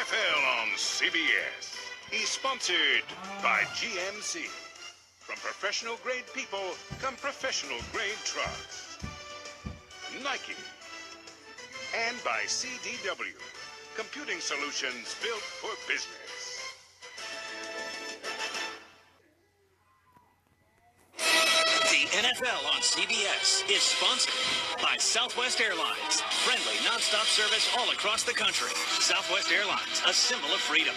NFL on CBS is sponsored by GMC. From professional-grade people come professional-grade trucks. Nike. And by CDW, computing solutions built for business. The NFL on CBS is sponsored by Southwest Airlines. Friendly, nonstop service all across the country. Southwest Airlines, a symbol of freedom.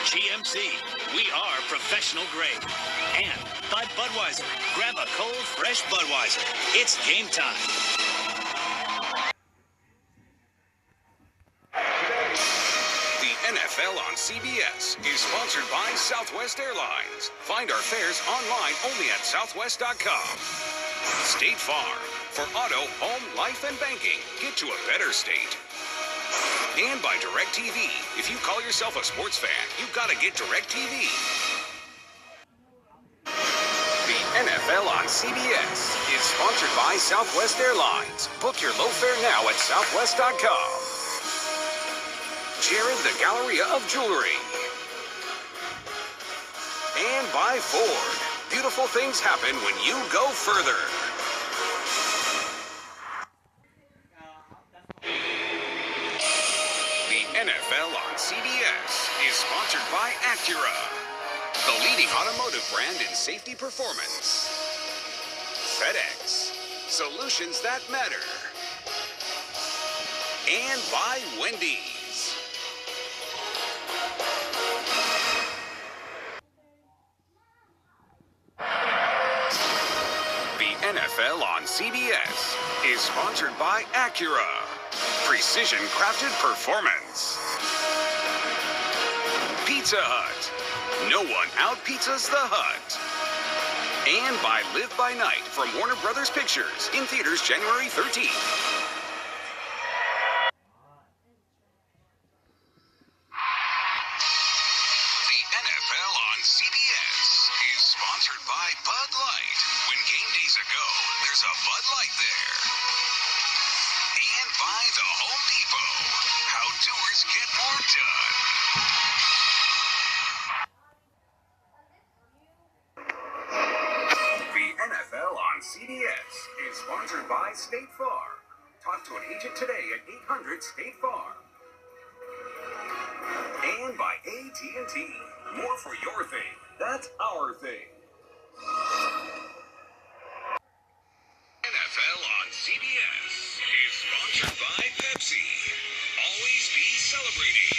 GMC, we are professional grade. And by Budweiser, grab a cold, fresh Budweiser. It's game time. The NFL on CBS is sponsored by Southwest Airlines. Find our fares online only at southwest.com. State Farm. For auto, home, life, and banking, get to a better state. And by DirecTV. If you call yourself a sports fan, you've got to get DirecTV. The NFL on CBS is sponsored by Southwest Airlines. Book your low fare now at southwest.com. Jared the Galleria of Jewelry. And by Ford. Beautiful things happen when you go further. NFL on CBS is sponsored by Acura, the leading automotive brand in safety performance. FedEx, solutions that matter. And by Wendy's. The NFL on CBS is sponsored by Acura. Precision crafted performance. Pizza Hut. No one out-pizzas the Hut. And by Live by Night from Warner Brothers Pictures in theaters January 13th. The NFL on CBS is sponsored by Bud Light. When game days ago, there's a Bud Light there. And by the Home Depot. How doers get more done. The NFL on CBS is sponsored by State Farm. Talk to an agent today at 800-STATE-FARM. And by AT&T. More for your thing. That's our thing. NFL on CBS is sponsored by Pepsi. Always be celebrating.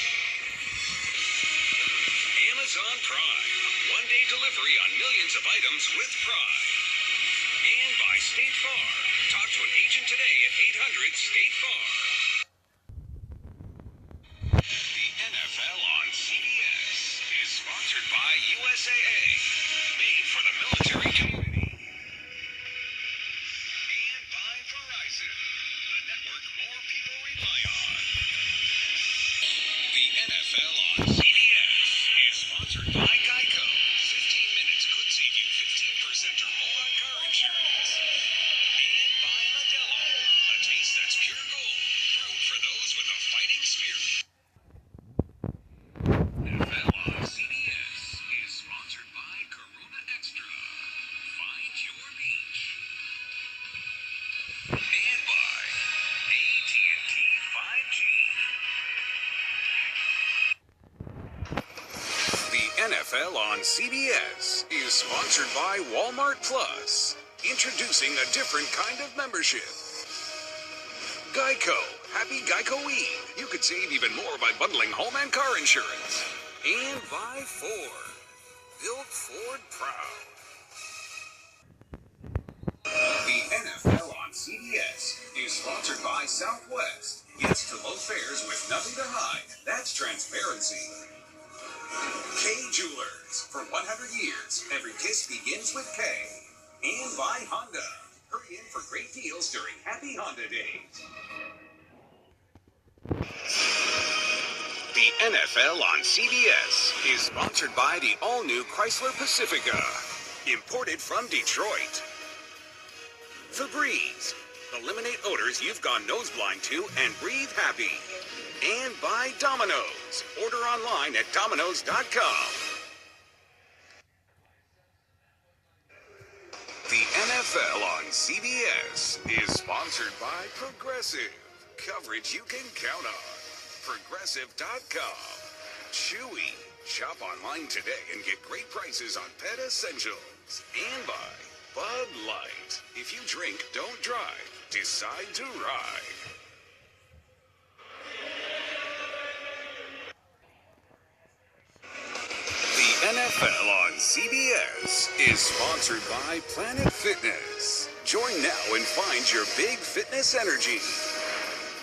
Amazon Prime. One-day delivery on millions of items with Prime. And by State Farm. Talk to an agent today at 800-STATE-FARM. The NFL on CBS is sponsored by USAA. Made for the military community. And by Verizon, the network more people rely on. The NFL on CBS is sponsored by Geico. 15 minutes could save you 15% or more on car insurance. And by Modelo, a taste that's pure gold, brewed for those with a fighting spirit. NFL on CBS is sponsored by Corona Extra. Find your beach. And by AT&T 5G. The NFL on CBS is sponsored by Walmart Plus. Introducing a different kind of membership. Geico. Happy Geico-ween. You could save even more by bundling home and car insurance. And by Ford. Built Ford proud. The NFL on CBS is sponsored by Southwest. Yes to low fares with nothing to hide. That's transparency. K Jewelers. For 100 years, every kiss begins with K. And by Honda. Hurry in for great deals during Happy Honda Days. The NFL on CBS is sponsored by the all-new Chrysler Pacifica. Imported from Detroit. Febreze. Eliminate odors you've gone nose blind to and breathe happy. And by Domino's. Order online at Domino's.com. The NFL on CBS is sponsored by Progressive. Coverage you can count on. Progressive.com. Chewy. Shop online today and get great prices on pet essentials. And by Bud Light. If you drink, don't drive. Decide to ride. The NFL on CBS is sponsored by Planet Fitness. Join now and find your big fitness energy.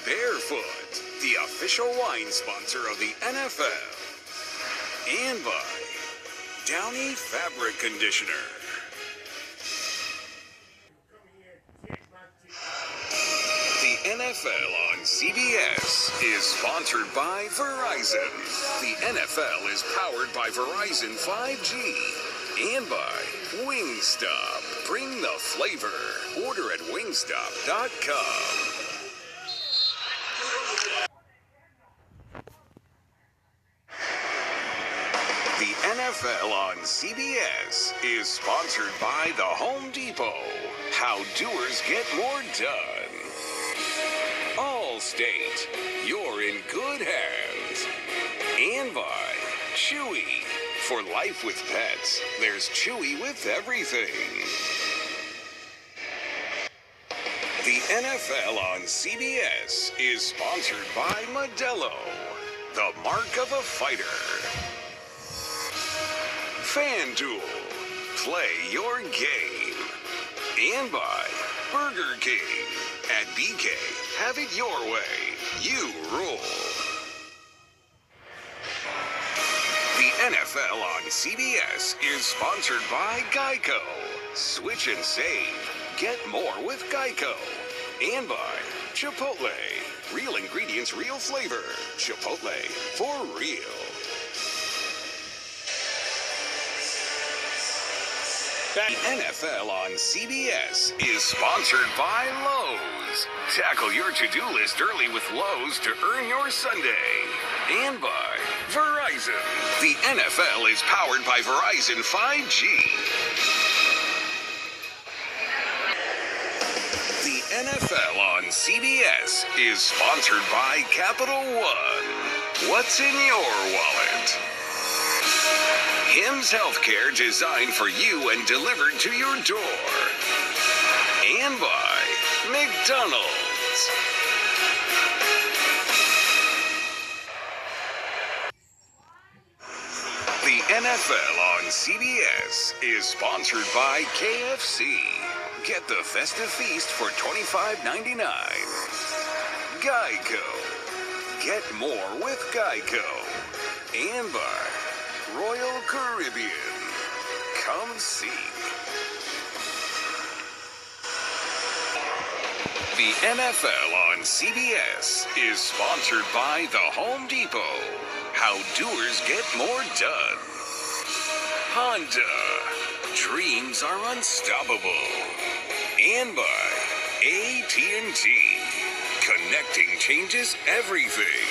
Barefoot, the official wine sponsor of the NFL. And by Downy Fabric Conditioner. The NFL on CBS is sponsored by Verizon. The NFL is powered by Verizon 5G. And by Wingstop. Bring the flavor. Order at wingstop.com. The NFL on CBS is sponsored by the Home Depot. How doers get more done. Allstate, you're in good hands. And by Chewy. For life with pets, there's Chewy with everything. The NFL on CBS is sponsored by Modelo, the mark of a fighter. FanDuel, play your game. And by Burger King. At BK, have it your way. You rule. The NFL on CBS is sponsored by Geico. Switch and save. Get more with Geico. And by Chipotle. Real ingredients, real flavor. Chipotle, for real. The NFL on CBS is sponsored by Lowe's. Tackle your to-do list early with Lowe's to earn your Sunday. And by Verizon. The NFL is powered by Verizon 5G. The NFL on CBS is sponsored by Capital One. What's in your wallet? Hims Healthcare designed for you and delivered to your door. And by McDonald's. The NFL on CBS is sponsored by KFC. Get the festive feast for $25.99. Geico. Get more with Geico. And by Royal Caribbean. Come see. The NFL on CBS is sponsored by the Home Depot. How doers get more done. Honda. Dreams are unstoppable. And by AT&T. Connecting changes everything.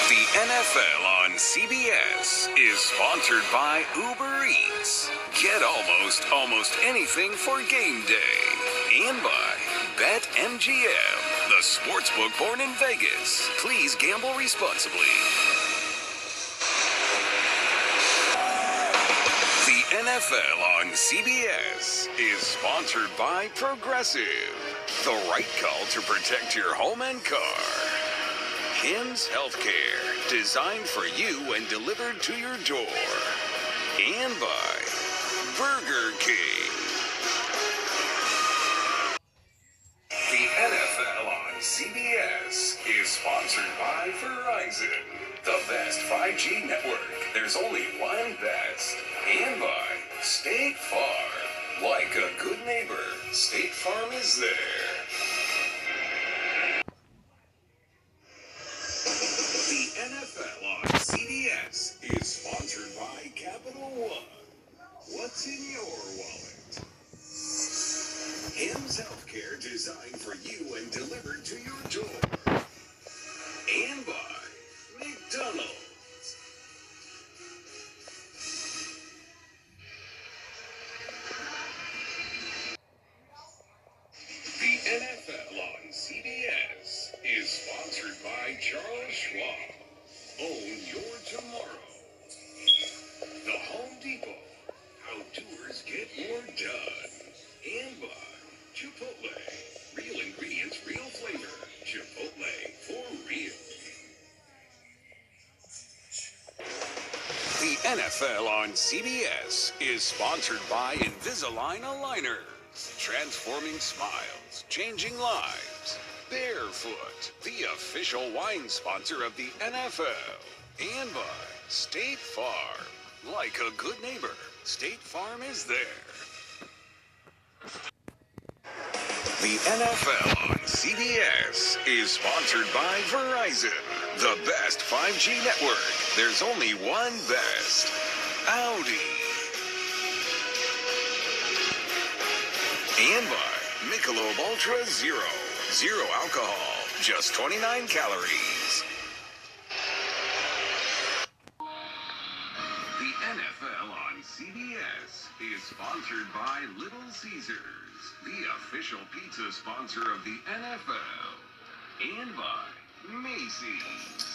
The NFL on CBS is sponsored by Uber Eats. Get almost anything for game day. And by BetMGM, the sportsbook born in Vegas. Please gamble responsibly. The NFL on CBS is sponsored by Progressive. The right call to protect your home and car. Hims Healthcare, designed for you and delivered to your door. And by Burger King. The NFL on CBS is sponsored by Verizon, the best 5G network. There's only one best. And by State Farm. Like a good neighbor, State Farm is there. The NFL on CBS is sponsored by Capital One. What's in your wallet? to your door. And by McDonald's. The NFL on CBS is sponsored by Charles Schwab. Own your tomorrow. The Home Depot. How doers get more done. And by Chipotle. Real ingredients, real flavor. Chipotle for real. The NFL on CBS is sponsored by Invisalign Aligners. Transforming smiles, changing lives. Barefoot, the official wine sponsor of the NFL. And by State Farm. Like a good neighbor, State Farm is there. The NFL on CBS is sponsored by Verizon, the best 5G network. There's only one best. Audi. And by Michelob Ultra Zero. Zero alcohol, just 29 calories. The NFL on CBS is sponsored by Little Caesars, the official pizza sponsor of the NFL. And by Macy's.